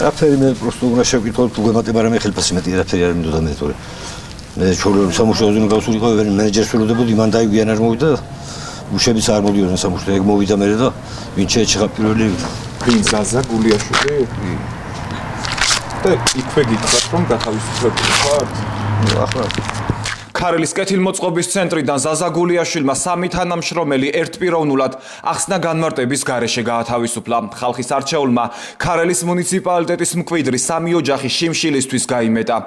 არაფერი მე просто უნდა შევკითხოთ თუ გვემატება რამე ხელფასი მეტი არაფერი არ მინდოდა მე თორე მე ჩორლო სამუშაოზე უნდა გავსულიყო ვერი მენეჯერს ველოდებოდი მან დაიგიან არ მოვიდა უშებიც არ მოდიოდნენ სამუშაო ეგ მოვიდა მე და ვინ შეეჩხა პირველი პრინც ზაზა გულიაშვილი და იქვე გითხრათ რომ გათავისუფლებული ხართ ახლა ქარელის კეთილმოწყობის ცენტრიდან ზაზა გულიაშვილმა სამი თანამშრომელი ერთპიროვნულად ახსნა განმარტების გარეშე გაათავისუფლა. ხალხის არჩეულმა ქარელის მუნიციპალიტეტის მკვიდრი სამი ოჯახი შიმშილისთვის გაიმეტა.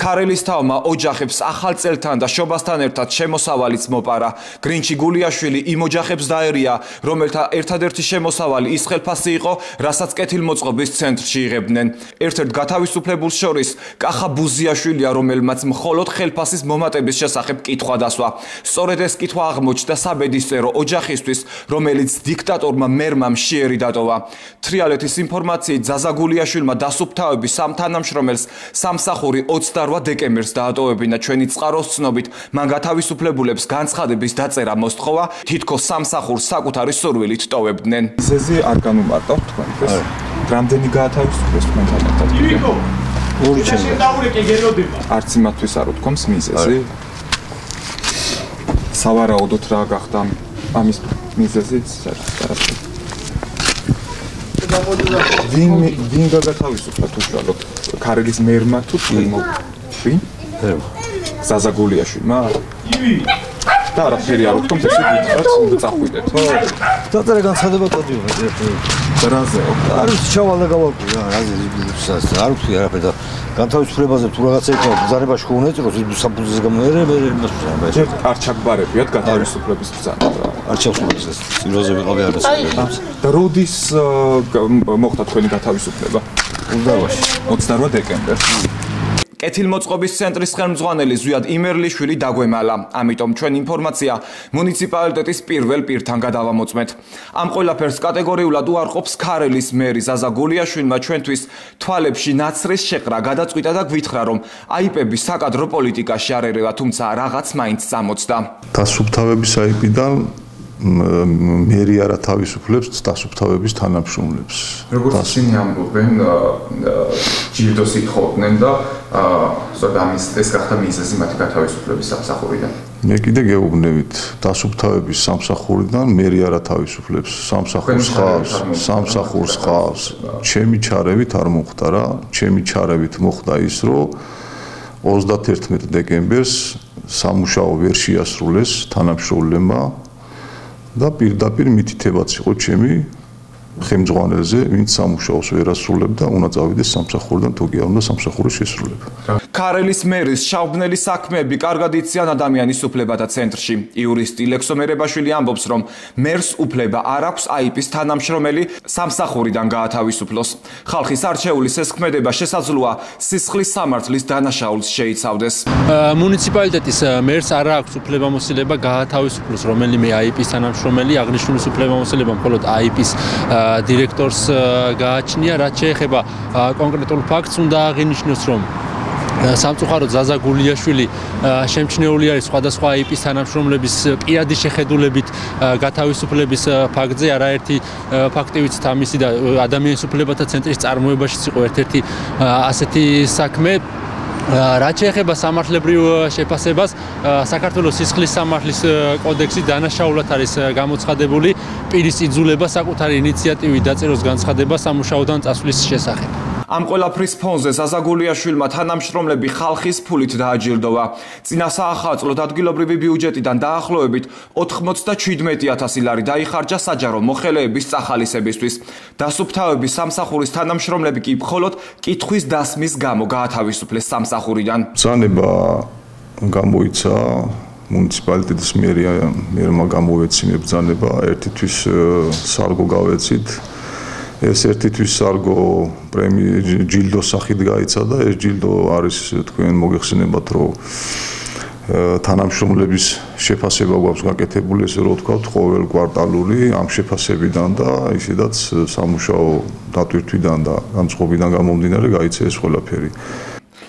ქარელის თავმა ოჯახებს ახალ წელთან და შობასთან ერთად შემოსავალიც მოპარა. გრინჩი გულიაშვილი იმ ოჯახებს დაერია, რომელთა ერთადერთი შემოსავალი ის ხელფასი იყო, რასაც კეთილმოწყობის ცენტრში იღებდნენ. ერთ-ერთ გათავისუფლებულს შორის კახა ბუზიაშვილია, რომელმაც მხოლოდ ხელფასის მომატების შესახებ კითხვა დასვა. სწორედ ეს კითხვა აღმოჩნდა საბედისწერო ოჯახისთვის, რომელიც დიქტატორმა მერმა მშიერი დატოვა. თრიალეთის ინფორმაციით ზაზა გულიაშვილმა დასუფთავების სამ თანამშრომელს სამსახური 28 დეკემბერს დაატოვებინა. ჩვენი წყაროს ცნობით, მან გათავისუფლებულებს განცხადების დაწერა მოსთხოვა, თითქოს სამსახურს საკუთარი სურვილით ტოვებდნენ. მიზეზი არ განუმარტავთ თქვენთვის. რამდენი გაათავისუფლეს თქვენთან ერთად? ორი ჩემი. არც იმათვის არ უთქვამს მიზეზი? სავარაუდოდ რა გახდა ამის მიზეზი? ვინ გათავისუფლა უშუალოდ? ქარელის მერმა თუ თქვენმა? ვინ? ზაზა გულიაშვილმა? და არაფერი არ უთქვამს ესე გითხრათ, უნდა წახვიდეთ, ხო? დაწერა განცხადება წოდიოდი რაზე? არის ჩავალ და გავაკი რა, რაზე არ ვთქვი არაფერი და განთავისუფლებაზე თუ რაღაცა იქნება ბრძანებაში ხო უნდა ეწროს ის საფუძველზე გამოერება იმას ვსაუბრობ. ჯერ არ ჩაგბარებიათ გათავისუფლების ბრძანება. არ ჩავსრულებს ეს წიროზე ვიყავი არასდროს. და როდის მოხდა თქვენი გათავისუფლება? 28 დეკემბერს. კეთილმოწყობის ცენტრის ხელმძღვანელი ზვიად იმერლიშვილი დაგვემალა. ამიტომ ჩვენ ინფორმაცია მუნიციპალიტეტის პირველ პირთან გადავამოწმეთ. ამ ყველაფერს კატეგორიულად უარყოფს ქარელის მერი ზაზა გულიაშვილმა ჩვენთვის თვალებში ნაცრის შეყრა გადაწყვიტა და გვითხრა, რომ აიპების საკადრო პოლიტიკაში არ ერევა, თუმცა რაღაც მაინც წამოწდა. დასუფთავების აიპიდან მერი არ ათავისუფლებს დასუფთავების თანამშრომლებს. როგორც ისინი ამბობენ, ჯილდოს ითხოვდნენ და ეს გახდა მიზეზი მათი გათავისუფლების სამსახურიდან. მე კიდე გეუბნებით, დასუფთავების სამსახურიდან მერი არ ათავისუფლებს, სამსახურს ხავს. ჩემი ჩარევით არ მოხდა რა, ჩემი ჩარევით მოხდა ის, რომ 31 დეკემბერს სამუშაო ვერ შეასრულეს თანამშრომლებმა და პირდაპირ მითითებაც იყო ჩემი ხელმძღვანელზე, ვინც სამუშაოს ვერ ასრულებდა, უნდა წავიდეს სამსახურიდან, თუ კი არ უნდა სამსახურის შესრულება. ქარელის მერის შავბნელი საქმეები კარგად იციან ადამიანის უფლებათა ცენტრში. იურისტი ლექსო მერებაშვილი ამბობს, რომ მერს უფლება არ აქვს აიპის თანამშრომელი სამსახურიდან გაათავისუფლოს. ხალხის არჩეულის ეს ქმედება შესაძლოა სისხლის სამართლის დანაშაულს შეიცავდეს. მუნიციპალიტეტის მერს არ აქვს უფლებამოსილება გაათავისუფლოს რომელიმე აიპის თანამშრომელი, აღნიშნულის უფლებამოსილება მხოლოდ აიპის დირექტორს გააჩნია, რაც შეეხება კონკრეტულ ფაქტს, უნდა აღინიშნოს, რომ სამწუხაროდ ზაზა გულიაშვილი შემჩნეული არის სხვადასხვა აიპის თანამშრომლების პირადი შეხედულებით გათავისუფლების ფაქტზე. არაერთი ფაქტი ვიცით ამისი და ადამიანის უფლებათა ცენტრის წარმოებაშიც იყო ერთ-ერთი ასეთი საქმე. რაც შეეხება სამართლებრივ შეფასებას, საქართველოს სისხლის სამართლის კოდექსი დანაშაულად არის გამოცხადებული პირის იძულება საკუთარი ინიციატივით დაწეროს განცხადება სამუშაოდან წასვლის შესახებ. ამ ყველაფრის ფონზე ზაზა გულიაშვილმა თანამშრომლები ხალხის ფულით დააჯილდოვა. წინა საახალწლოდ ადგილობრივი ბიუჯეტიდან დაახლოებით 97,000 ლარი დაიხარჯა საჯარო მოხელეების წახალისებისთვის. დასუფთავების სამსახურის თანამშრომლები კი მხოლოდ კითხვის დასმის გამო გაათავისუფლეს სამსახურიდან. ბრძანება გამოიცა მუნიციპალიტეტის მერმა გამოვეცინა ბრძანება, ერთითვის სარგო გავეცით. ეს ერთითვის სარგო ჯილდოს სახით გაიცადა. ეს ჯილდო არის თქვენ მოგეხსენებათ, რომ თანამშრომლების შეფასება გვაქვს გაკეთებული, ესე რომ ვთქვათ, ყოველ კვარტალური ამ შეფასებიდან და ისედაც სამუშაო დატვირთვიდან და განწყობიდან გამომდინარე გაიცა ეს ყველაფერი.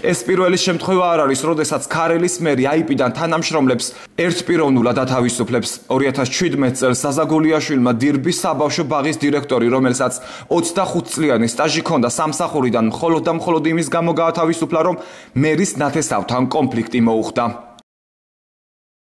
ეს პირველი შემთხვევა არ არის, როდესაც ქარელის მერი აიპიდან თანამშრომლებს ერთპიროვნულად ათავისუფლებს. 2017 წელს ზაზაგულიაშვილმა დირბის საბავშვო ბაღის დირექტორი, რომელსაც 25 წლიანი სტაჟი ჰქონდა სამსახურიდან, მხოლოდ და მხოლოდ იმის გამო გაათავისუფლა, რომ მერის ნათესავთან კონფლიქტი მოუხდა.